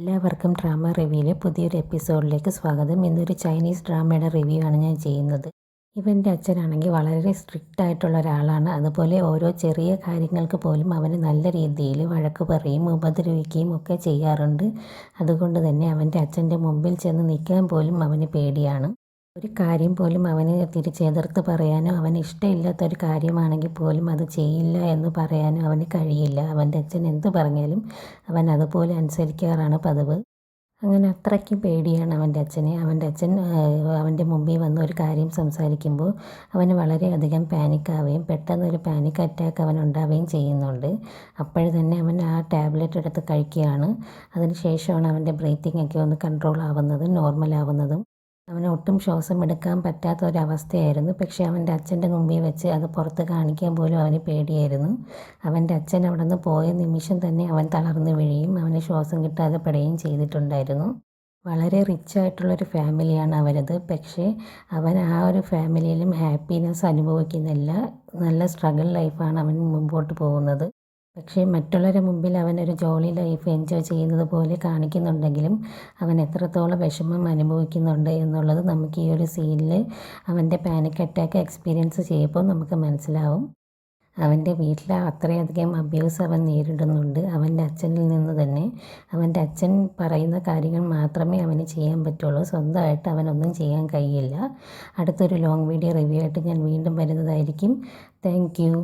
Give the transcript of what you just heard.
എല്ലാവർക്കും ഡ്രാമ റിവ്യൂയിലെ പുതിയൊരു എപ്പിസോഡിലേക്ക് സ്വാഗതം. ഇന്നൊരു ചൈനീസ് ഡ്രാമയുടെ റിവ്യൂ ആണ് ഞാൻ ചെയ്യുന്നത്. ഇവൻ്റെ അച്ഛനാണെങ്കിൽ വളരെ സ്ട്രിക്റ്റ് ആയിട്ടുള്ള ഒരാളാണ്. അതുപോലെ ഓരോ ചെറിയ കാര്യങ്ങൾക്ക് പോലും അവന് നല്ല രീതിയിൽ വഴക്ക് പറയും, ഉപദ്രവിക്കുകയും ഒക്കെ ചെയ്യാറുണ്ട്. അതുകൊണ്ട് തന്നെ അവൻ്റെ അച്ഛൻ്റെ മുമ്പിൽ ചെന്ന് നിൽക്കാൻ പോലും അവന് പേടിയാണ്. ഒരു കാര്യം പോലും അവന് തിരിച്ചെതിർത്ത് പറയാനോ, അവന് ഇഷ്ടമില്ലാത്തൊരു കാര്യമാണെങ്കിൽ പോലും അത് ചെയ്യില്ല എന്ന് പറയാനോ അവന് കഴിയില്ല. അവൻ്റെ അച്ഛൻ എന്ത് പറഞ്ഞാലും അവൻ അതുപോലെ അനുസരിക്കാറാണ് പതിവ്. അങ്ങനെ അത്രയ്ക്കും പേടിയാണ് അവൻ്റെ അച്ഛനെ. അവൻ്റെ അച്ഛൻ അവൻ്റെ മുമ്പിൽ വന്ന് ഒരു കാര്യം സംസാരിക്കുമ്പോൾ അവന് വളരെയധികം പാനിക്കാവുകയും പെട്ടെന്നൊരു പാനിക് അറ്റാക്ക് അവനുണ്ടാവുകയും ചെയ്യുന്നുണ്ട്. അപ്പോൾ തന്നെ അവൻ ആ ടാബ്ലറ്റ് എടുത്ത് കഴിക്കുകയാണ്. അതിനുശേഷമാണ് അവൻ്റെ ബ്രീത്തിങ് ഒക്കെ ഒന്ന് കൺട്രോൾ ആവുന്നതും നോർമൽ ആവുന്നതും. അവന് ഒട്ടും ശ്വാസം എടുക്കാൻ പറ്റാത്ത ഒരവസ്ഥയായിരുന്നു. പക്ഷേ അവൻ്റെ അച്ഛൻ്റെ മുമ്പിൽ വെച്ച് അത് പുറത്ത് കാണിക്കാൻ പോലും അവന് പേടിയായിരുന്നു. അവൻ്റെ അച്ഛൻ അവിടെ നിന്ന് പോയ നിമിഷം തന്നെ അവൻ തളർന്നു വീഴുകയും അവന് ശ്വാസം കിട്ടാതെ പെടുകയും ചെയ്തിട്ടുണ്ടായിരുന്നു. വളരെ റിച്ച് ആയിട്ടുള്ളൊരു ഫാമിലിയാണ് അവരത്. പക്ഷേ അവൻ ആ ഒരു ഫാമിലിയിലും ഹാപ്പിനെസ് അനുഭവിക്കുന്നില്ല. നല്ല സ്ട്രഗിൾ ലൈഫാണ് അവൻ മുമ്പോട്ട് പോകുന്നത്. പക്ഷേ മറ്റുള്ളവരുടെ മുമ്പിൽ അവനൊരു ജോളി ലൈഫ് എൻജോയ് ചെയ്യുന്നത് പോലെ കാണിക്കുന്നുണ്ടെങ്കിലും അവൻ എത്രത്തോളം വിഷമം അനുഭവിക്കുന്നുണ്ട് എന്നുള്ളത് നമുക്ക് ഈ ഒരു സീനിൽ അവൻ്റെ പാനിക് അറ്റാക്ക് എക്സ്പീരിയൻസ് ചെയ്യുമ്പോൾ നമുക്ക് മനസ്സിലാവും. അവൻ്റെ വീട്ടിൽ അത്രയധികം അബ്യൂസ് അവൻ നേരിടുന്നുണ്ട്. അവൻ്റെ അച്ഛനിൽ നിന്ന് തന്നെ. അവൻ്റെ അച്ഛൻ പറയുന്ന കാര്യങ്ങൾ മാത്രമേ അവന് ചെയ്യാൻ പറ്റുള്ളൂ. സ്വന്തമായിട്ട് അവനൊന്നും ചെയ്യാൻ കഴിയില്ല. അടുത്തൊരു ലോങ് വീഡിയോ റിവ്യൂ ആയിട്ട് ഞാൻ വീണ്ടും വരുന്നതായിരിക്കും. Thank you.